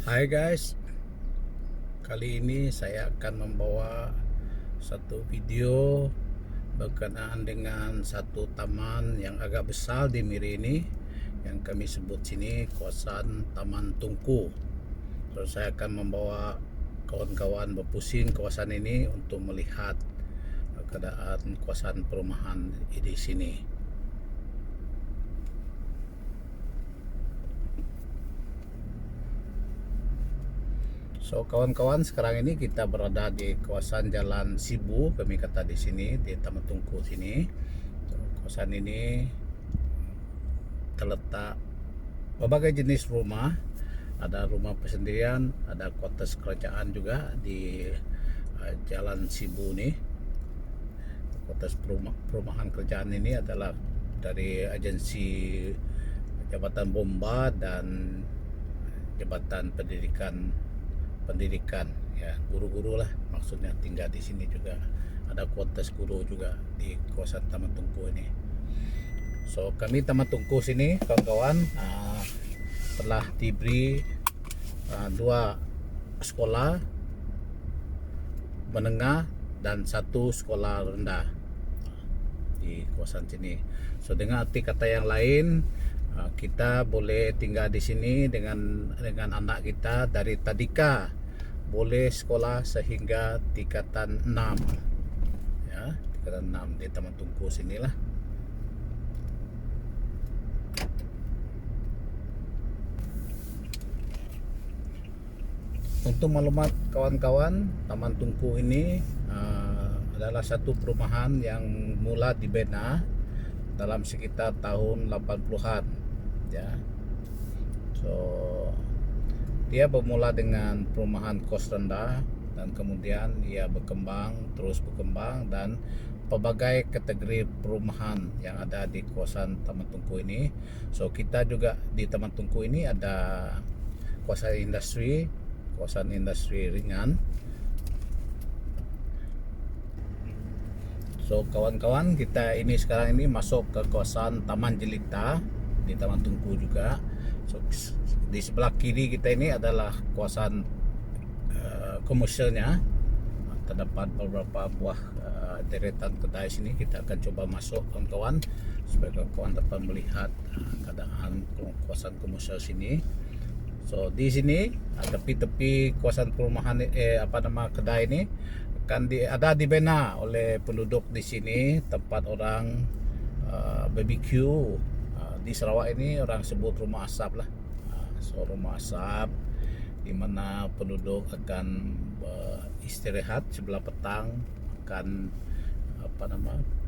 Hai guys, kali ini saya akan membawa satu video berkenaan dengan satu taman yang agak besar di Miri ini, yang kami sebut sini kawasan Taman Tungku. So, saya akan membawa kawan-kawan berpusing kawasan ini untuk melihat keadaan kawasan perumahan di sini. So kawan-kawan, sekarang ini kita berada di kawasan Jalan Sibu, kami kata di sini di Taman Tungku sini. So, kawasan ini terletak berbagai jenis rumah. Ada rumah persendirian, ada kuartus kerajaan juga di Jalan Sibu ini. Kuartus perumahan kerajaan ini adalah dari agensi Jabatan Bomba dan Jabatan Pendidikan ya, guru-guru lah maksudnya tinggal di sini. Juga ada kuartus guru juga di kawasan Taman Tungku ini. So kami Taman Tungku sini kawan-kawan telah diberi dua sekolah menengah dan satu sekolah rendah di kawasan sini. So dengan arti kata yang lain, kita boleh tinggal di sini dengan anak kita dari tadika, boleh sekolah sehingga tingkatan 6 ya, tingkatan 6 di Taman Tungku sinilah. Untuk maklumat kawan-kawan, Taman Tungku ini adalah satu perumahan yang mula dibina dalam sekitar tahun 80-an ya. So dia bermula dengan perumahan kos rendah dan kemudian ia terus berkembang, dan pelbagai kategori perumahan yang ada di kawasan Taman Tungku ini. So kita juga di Taman Tungku ini ada kawasan industri ringan. So kawan-kawan, kita ini sekarang ini masuk ke kawasan Taman Jelita di Taman Tungku juga. So di sebelah kiri kita ini adalah kawasan komersialnya. Terdapat beberapa buah deretan kedai sini. Kita akan coba masuk kawan-kawan supaya kawan-kawan dapat melihat keadaan kawasan komersial sini. So di sini tepi-tepi kawasan perumahan kedai ini ada dibina oleh penduduk di sini, tempat orang BBQ. Di Sarawak ini orang sebut rumah asap lah. So rumah asap di mana penduduk akan istirahat sebelah petang, makan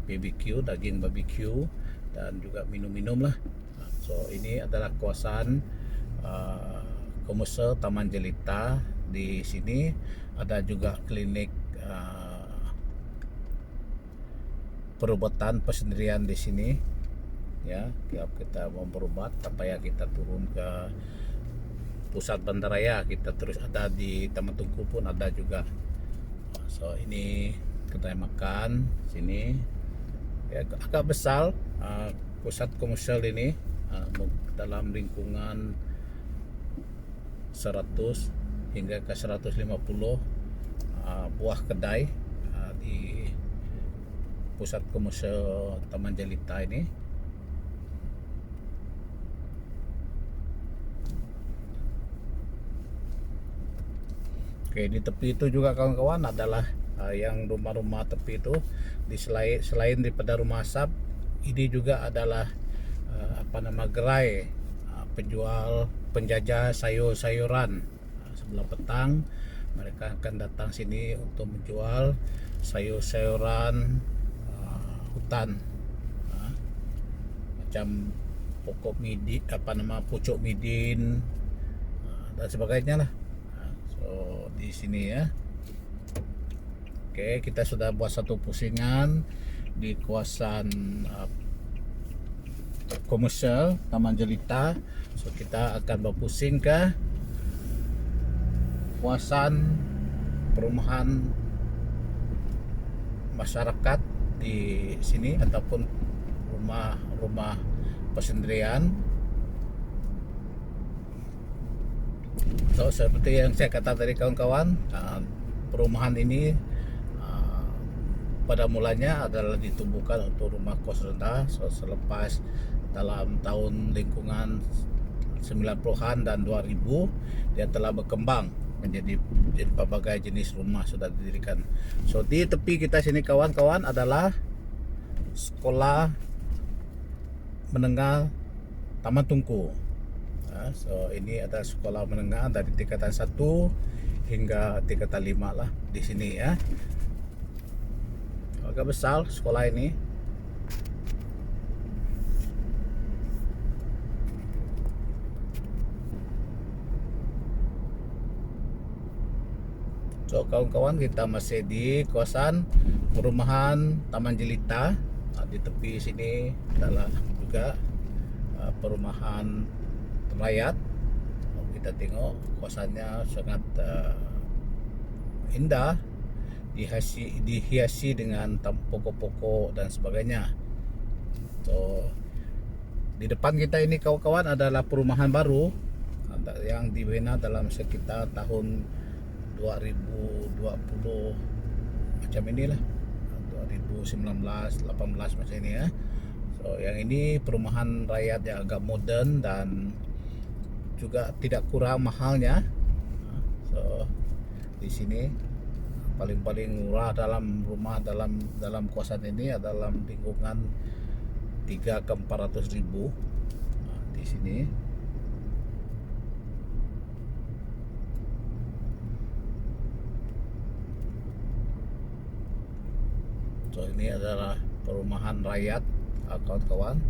BBQ, daging BBQ, dan juga minum-minum lah. So ini adalah kawasan komersial Taman Jelita. Di sini ada juga klinik perubatan persendirian di sini ya. Kita mau berobat tanpa ya kita turun ke pusat bandaraya, kita terus ada di Taman Tungku pun ada juga. So ini kedai makan sini ya, agak besar pusat komersial ini dalam lingkungan 100 hingga ke 150 buah kedai di pusat komersial Taman Jelita ini. Oke, di tepi itu juga kawan-kawan adalah yang rumah-rumah tepi itu. Selain daripada rumah asap, ini juga adalah gerai penjajah sayur-sayuran. Sebelah petang mereka akan datang sini untuk menjual sayur-sayuran hutan, macam pokok midin, pucuk midin dan sebagainya lah. So di sini ya. Oke, kita sudah buat satu pusingan di kawasan komersial Taman Jelita. So kita akan berpusing ke kawasan perumahan masyarakat di sini ataupun rumah persendirian. So So seperti yang saya kata tadi kawan-kawan, perumahan ini pada mulanya adalah ditumbuhkan untuk rumah kos rendah. So selepas dalam tahun lingkungan 90-an dan 2000 dia telah berkembang menjadi berbagai jenis rumah sudah didirikan. So di tepi kita sini kawan-kawan adalah sekolah menengah Taman Tungku. So ini adalah sekolah menengah dari tingkatan 1 hingga tingkatan 5 lah di sini ya. Agak besar sekolah ini. So kawan-kawan, kita masih di kawasan perumahan Taman Jelita. Di tepi sini adalah juga perumahan rakyat. Kita tengok kawasannya sangat indah, dihiasi dengan pokok-pokok dan sebagainya. So di depan kita ini kawan-kawan adalah perumahan baru yang dibina dalam sekitar tahun 2020 macam inilah, 2019 18 macam ini ya. So yang ini perumahan rakyat yang agak modern dan juga tidak kurang mahalnya. So di sini paling murah dalam rumah dalam kawasan ini adalah lingkungan 3 ke 400 ribu di sini. So ini adalah perumahan rakyat kawan-kawan.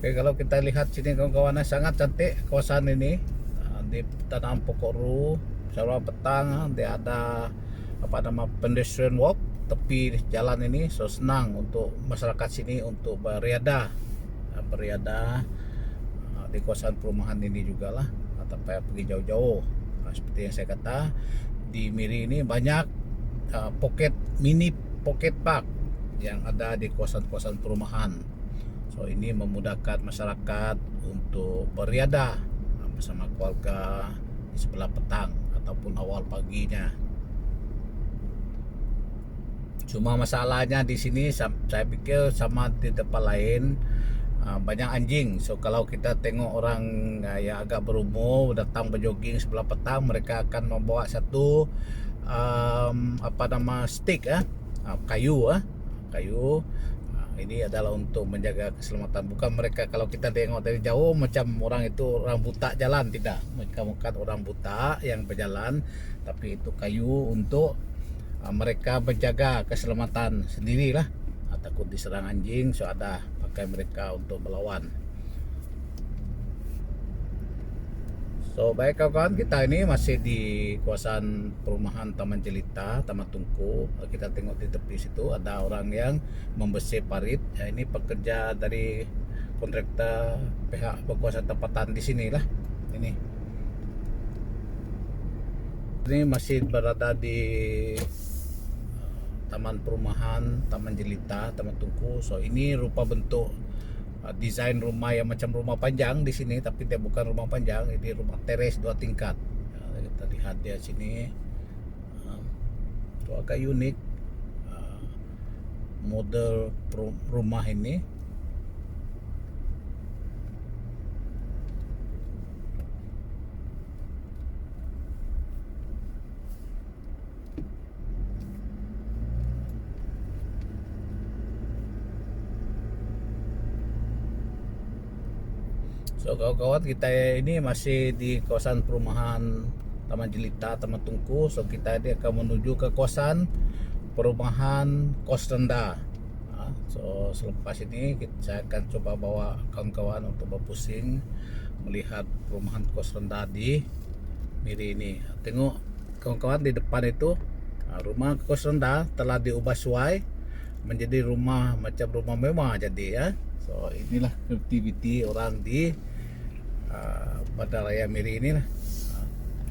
Oke, kalau kita lihat sini kawan-kawan, sangat cantik kawasan ini. Ditanam pokok ru, selama petang dia ada pedestrian walk tepi jalan ini. So senang untuk masyarakat sini untuk beriadah di kawasan perumahan ini juga lah, tak payah pergi jauh-jauh. Seperti yang saya kata, di Miri ini banyak mini pocket park yang ada di kawasan-kawasan perumahan. So ini memudahkan masyarakat untuk beriadah bersama keluarga di sebelah petang ataupun awal paginya. Cuma masalahnya di sini saya pikir sama di tempat lain, banyak anjing. So kalau kita tengok orang yang agak berumur datang berjoging sebelah petang, mereka akan membawa satu stick kayu. Ini adalah untuk menjaga keselamatan. Bukan mereka, kalau kita tengok dari jauh macam orang itu orang buta jalan, tidak. Mereka bukan orang buta yang berjalan, tapi itu kayu untuk mereka menjaga keselamatan sendirilah. Takut diserang anjing, so ada pakai mereka untuk melawan. So baik kawan-kawan, kita ini masih di kawasan perumahan Taman Jelita, Taman Tungku. Kita tengok di tepi situ ada orang yang membersih parit. Ya, ini pekerja dari kontraktor pihak berkuasa tempatan di sini lah. Ini masih berada di taman perumahan Taman Jelita, Taman Tungku. So ini rupa bentuk desain rumah yang macam rumah panjang di sini, tapi dia bukan rumah panjang, ini rumah teres 2 tingkat. Kita lihat dia sini, itu agak unik model rumah ini. So kawan-kawan, kita ini masih di kawasan perumahan Taman Jelita, Taman Tungku. So kita ini akan menuju ke kawasan perumahan kos rendah. So selepas ini saya akan coba bawa kawan-kawan untuk berpusing melihat perumahan kos rendah di Miri ini. Tengok kawan-kawan, di depan itu rumah kos rendah telah diubah sesuai menjadi rumah macam rumah mewah jadi ya. So inilah aktiviti orang di Bandaraya Miri ini lah.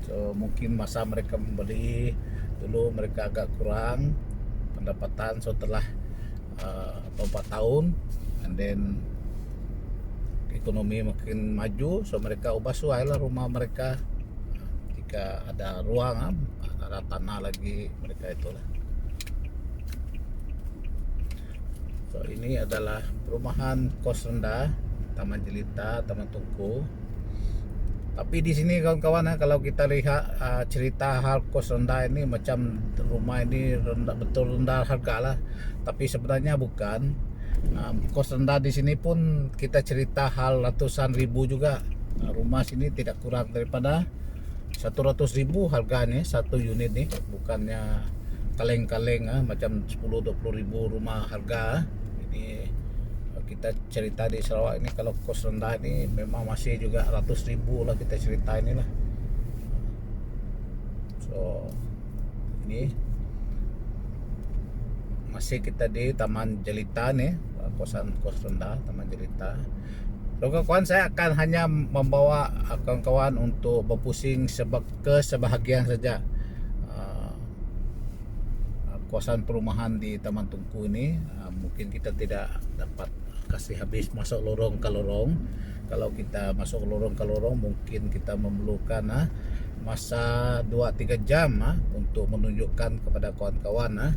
So mungkin masa mereka membeli dulu mereka agak kurang pendapatan setelah 4 tahun, and then ekonomi makin maju, so mereka ubah suai lah rumah mereka. Jika ada ruang, ada tanah lagi, mereka itulah. So ini adalah perumahan kos rendah Taman Jelita, Taman Tungku. Tapi di sini kawan-kawan, kalau kita lihat cerita hal kos rendah ini macam rumah ini rendah, betul rendah harga lah. Tapi sebenarnya bukan. Kos rendah di sini pun kita cerita hal ratusan ribu juga. Rumah sini tidak kurang daripada 100.000 harganya satu unit nih, bukannya kaleng-kaleng macam 10-20 ribu rumah harga. Ini kita cerita di Sarawak ini kalau kos rendah ini memang masih juga ratus ribu lah kita cerita inilah. So ini masih kita di Taman Jelita nih, kosan kos rendah Taman Jelita. So kawan-kawan, saya akan hanya membawa kawan-kawan untuk berpusing ke sebahagian saja kawasan perumahan di Taman Tungku ini. Mungkin kita tidak dapat kasih habis masuk lorong ke lorong. Kalau kita masuk lorong ke lorong mungkin kita memerlukan masa 2-3 jam untuk menunjukkan kepada kawan-kawan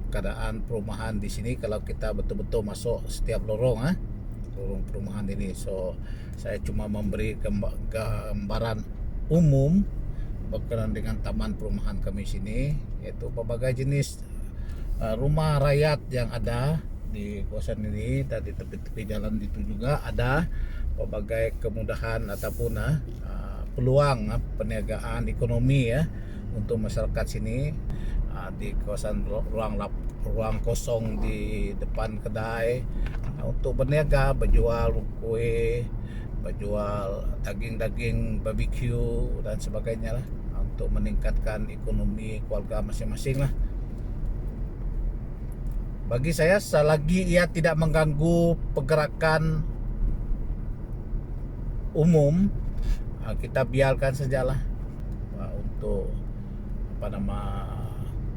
keadaan perumahan di sini kalau kita betul-betul masuk setiap lorong perumahan ini. So saya cuma memberi gambaran umum berkenaan dengan taman perumahan kami sini, yaitu berbagai jenis rumah rakyat yang ada di kawasan ini. Tadi tepi-tepi jalan itu juga ada berbagai kemudahan ataupun peluang perniagaan ekonomi untuk masyarakat sini. Di kawasan ruang kosong di depan kedai untuk berniaga, berjual kue, berjual daging-daging barbecue dan sebagainya lah, untuk meningkatkan ekonomi keluarga masing-masing lah. Bagi saya, selagi ia tidak mengganggu pergerakan umum, kita biarkan sajalah untuk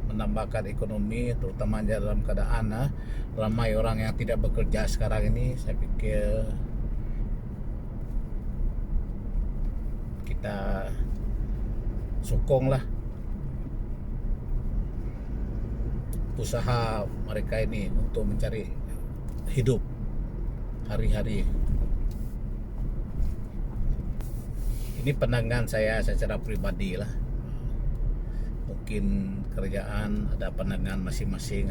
menambahkan ekonomi, terutama dalam keadaan ramai orang yang tidak bekerja sekarang ini. Saya pikir kita sokonglah usaha mereka ini untuk mencari hidup hari-hari. Ini pandangan saya secara pribadi lah. Mungkin kerjaan ada pandangan masing-masing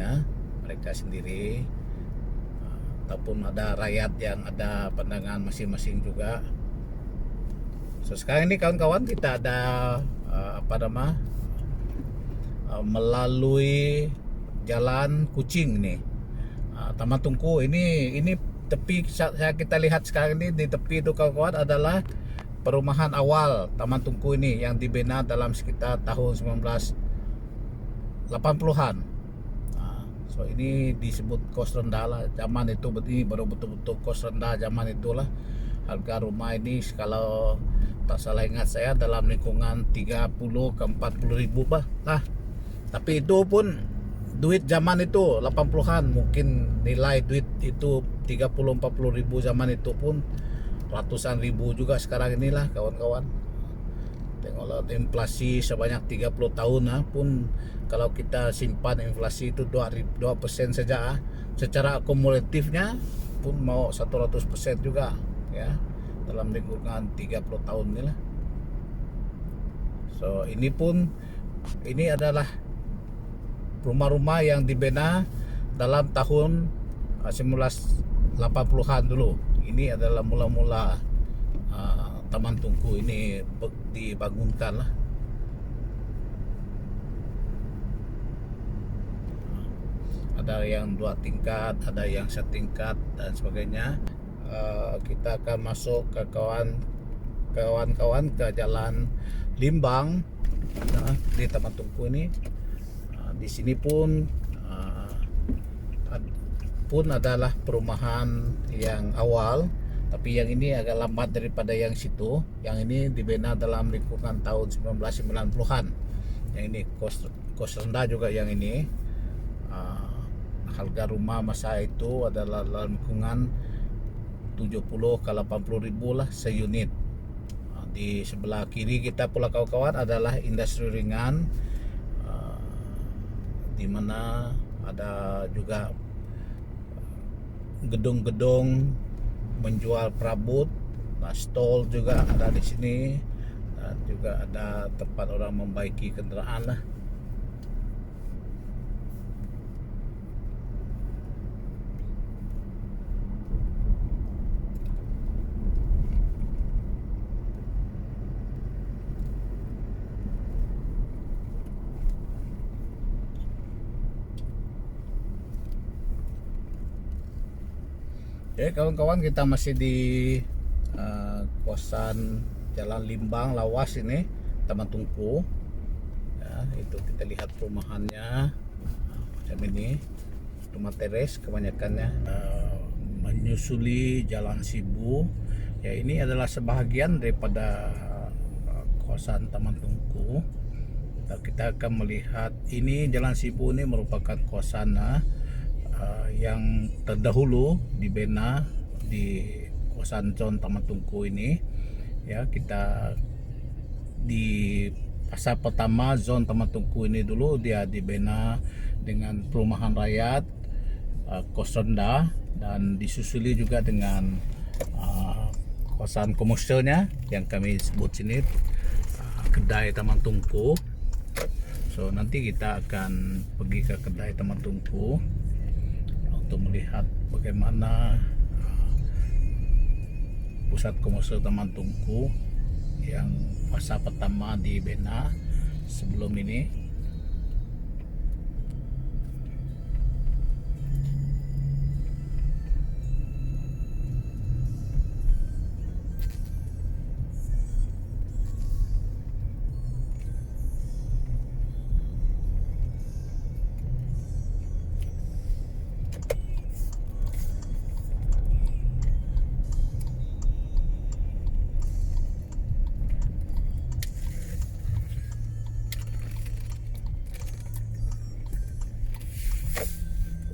mereka sendiri, ataupun ada rakyat yang ada pandangan masing-masing juga. So sekarang ini kawan-kawan, kita ada melalui Jalan Kucing nih, Taman Tungku ini tepi kita lihat sekarang ini. Di tepi itu kawan-kawan adalah perumahan awal Taman Tungku ini yang dibina dalam sekitar tahun 1980-an. So ini disebut kos rendah lah. Zaman itu ini baru betul-betul kos rendah zaman itulah. Harga rumah ini kalau tak salah ingat saya dalam lingkungan 30 ke 40 ribu lah. Tapi itu pun duit zaman itu 80-an, mungkin nilai duit itu 30-40 ribu zaman itu pun ratusan ribu juga sekarang inilah kawan-kawan. Tengoklah inflasi sebanyak 30 tahun pun kalau kita simpan inflasi itu 2% saja secara akumulatifnya pun mau 100% juga ya dalam lingkungan 30 tahun inilah. So ini adalah rumah-rumah yang dibina dalam tahun 1980-an dulu. Ini adalah mula-mula Taman Tungku ini dibangunkan lah. Ada yang 2 tingkat, ada yang 1 tingkat dan sebagainya. Kita akan masuk ke kawan-kawan ke Jalan Limbang di Taman Tungku ini. Di sini pun adalah perumahan yang awal Tapi yang ini agak lambat daripada yang situ. Yang ini dibina dalam lingkungan tahun 1990-an. Yang ini kos rendah juga yang ini. Harga rumah masa itu adalah dalam lingkungan 70 ke 80 ribu lah seunit. Di sebelah kiri kita pula kawan-kawan adalah industri ringan, di mana ada juga gedung-gedung menjual perabot, stall juga ada di sini, dan juga ada tempat orang membaiki kenderaan lah. Oke kawan-kawan, kita masih di kawasan Jalan Limbang Lawas ini, Taman Tungku ya. Itu kita lihat perumahannya macam ini, rumah teres kebanyakannya, menyusuli Jalan Sibu ya. Ini adalah sebahagian daripada kawasan Taman Tungku. Kita akan melihat ini Jalan Sibu ini merupakan kawasan yang terdahulu dibina di kawasan zon Taman Tungku ini ya. Kita di fasa pertama zon Taman Tungku ini dulu dia dibina dengan perumahan rakyat, kos rendah, dan disusuli juga dengan kawasan komersialnya yang kami sebut sini kedai Taman Tungku. So nanti kita akan pergi ke kedai Taman Tungku untuk melihat bagaimana pusat komersial Taman Tungku yang fasa pertama dibina sebelum ini.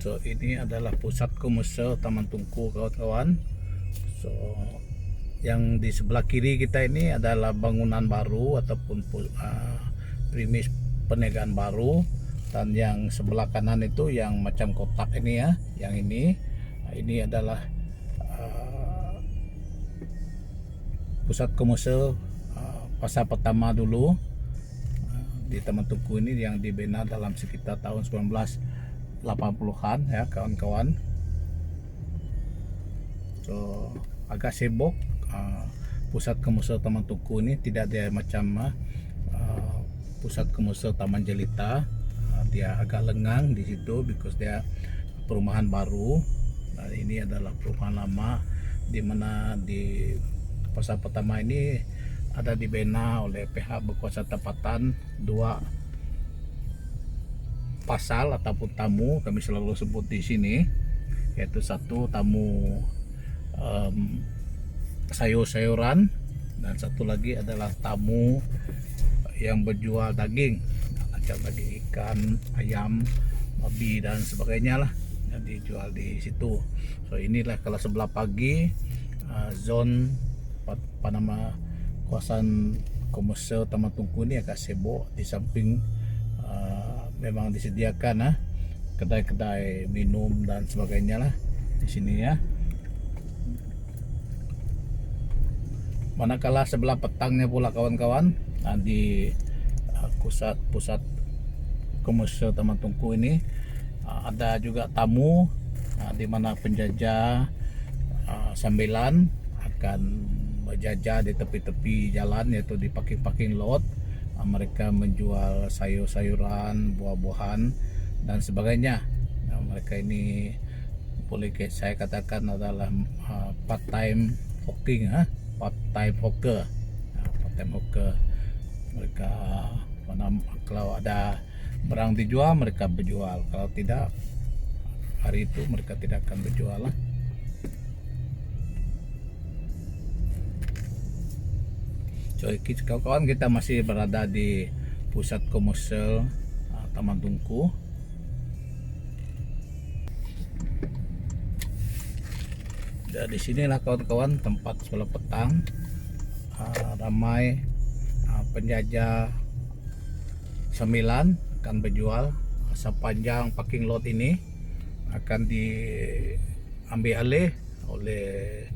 So ini adalah pusat komersial Taman Tungku kawan-kawan. So yang di sebelah kiri kita ini adalah bangunan baru ataupun premis perniagaan baru, dan yang sebelah kanan itu yang macam kotak ini ya, yang ini adalah pusat komersial fasa pertama dulu di Taman Tungku ini, yang dibina dalam sekitar tahun 1980-an ya kawan-kawan. So agak sibuk pusat komersial Taman Tungku ini, tidak ada macam pusat komersial Taman Jelita. Dia agak lengang di situ because dia perumahan baru. Nah, ini adalah perumahan lama di mana di fasa pertama ini ada dibina oleh pihak berkuasa tempatan dua pasal ataupun tamu, kami selalu sebut di sini, yaitu satu tamu sayur-sayuran, dan satu lagi adalah tamu yang berjual daging, macam daging ikan, ayam, babi dan sebagainya lah yang dijual di situ. So inilah kalau sebelah pagi zon apa nama kawasan komersial Taman Tungku ini agak sibuk. Di samping memang disediakan kedai-kedai minum dan sebagainya lah di sini ya. Manakala sebelah petangnya pula kawan-kawan, di pusat komersial Taman Tungku ini ada juga tamu di mana penjajah sambilan akan berjajah di tepi-tepi jalan, yaitu di parking lot. Mereka menjual sayur-sayuran, buah-buahan dan sebagainya. Mereka ini boleh saya katakan adalah part-time hawking, part-time hawker. Part-time hawker. Mereka kalau ada barang dijual mereka berjual, kalau tidak hari itu mereka tidak akan berjual lah. So kawan-kawan, kita masih berada di pusat komersial Taman Tungku. Dan di sinilah kawan-kawan tempat sebelah petang ramai penjajah sembilan akan berjual. Sepanjang parking lot ini akan diambil alih oleh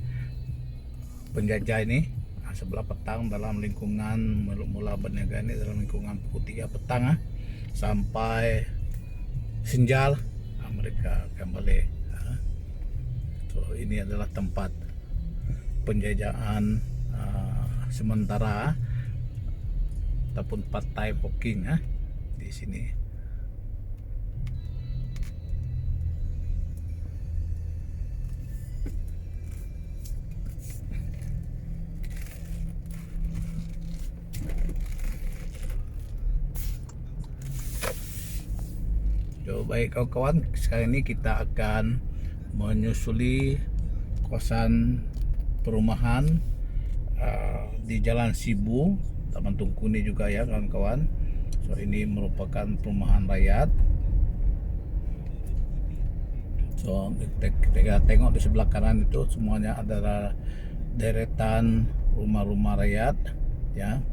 penjajah ini sebelah petang dalam lingkungan mula berniaga ini dalam lingkungan pukul 3 petang sampai senjal mereka akan balik. So ini adalah tempat penjajahan sementara ataupun part-time parking di sini. So, baik kawan-kawan, sekarang ini kita akan menyusuli kawasan perumahan di Jalan Sibu, Taman Tungku ini juga ya kawan-kawan. So ini merupakan perumahan rakyat. So kita tengok di sebelah kanan itu semuanya adalah deretan rumah-rumah rakyat ya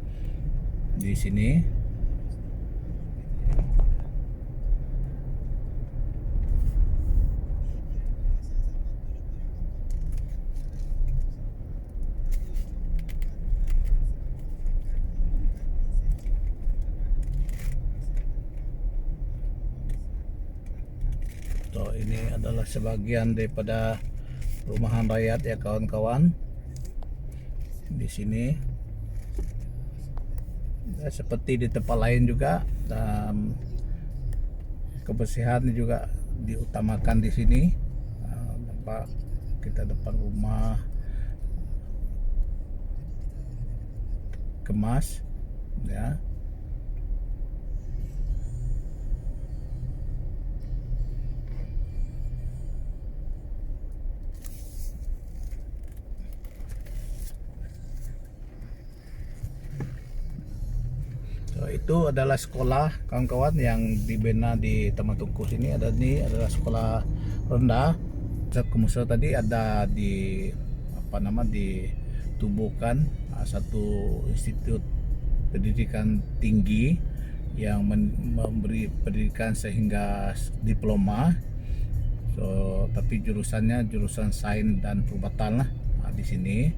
di sini. So ini adalah sebagian daripada perumahan rakyat ya kawan-kawan. Di sini seperti di tempat lain juga, dan kebersihan juga diutamakan di sini. Nampak kita depan rumah kemas ya. So, itu adalah sekolah kawan-kawan yang dibina di Taman Tungku sini. Ini adalah sekolah rendah. Pusat komersial tadi ada ditubuhkan satu institut pendidikan tinggi yang memberi pendidikan sehingga diploma. So tapi jurusannya jurusan sains dan perubatan lah di sini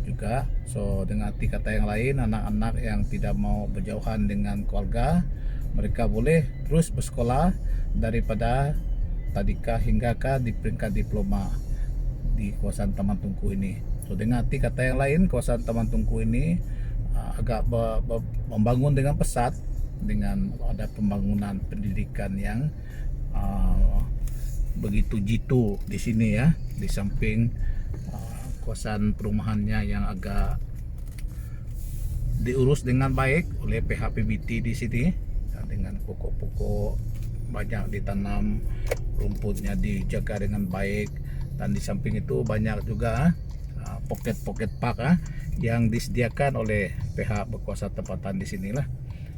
juga. So dengan arti kata yang lain, anak-anak yang tidak mau berjauhan dengan keluarga, mereka boleh terus bersekolah daripada tadika hingga ke di peringkat diploma di kawasan Taman Tungku ini. So dengan arti kata yang lain, kawasan Taman Tungku ini agak membangun dengan pesat, dengan ada pembangunan pendidikan yang begitu jitu di sini ya, di samping kawasan perumahannya yang agak diurus dengan baik oleh pihak PBT di sini ya, dengan pokok-pokok banyak ditanam, rumputnya dijaga dengan baik, dan di samping itu banyak juga pocket park yang disediakan oleh pihak berkuasa tempatan di sinilah.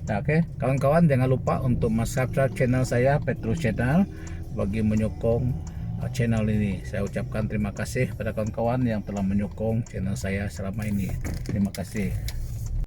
Nah, oke, kawan-kawan jangan lupa untuk subscribe channel saya Petrus Channel bagi menyokong channel ini. Saya ucapkan terima kasih pada kawan-kawan yang telah menyokong channel saya selama ini. Terima kasih.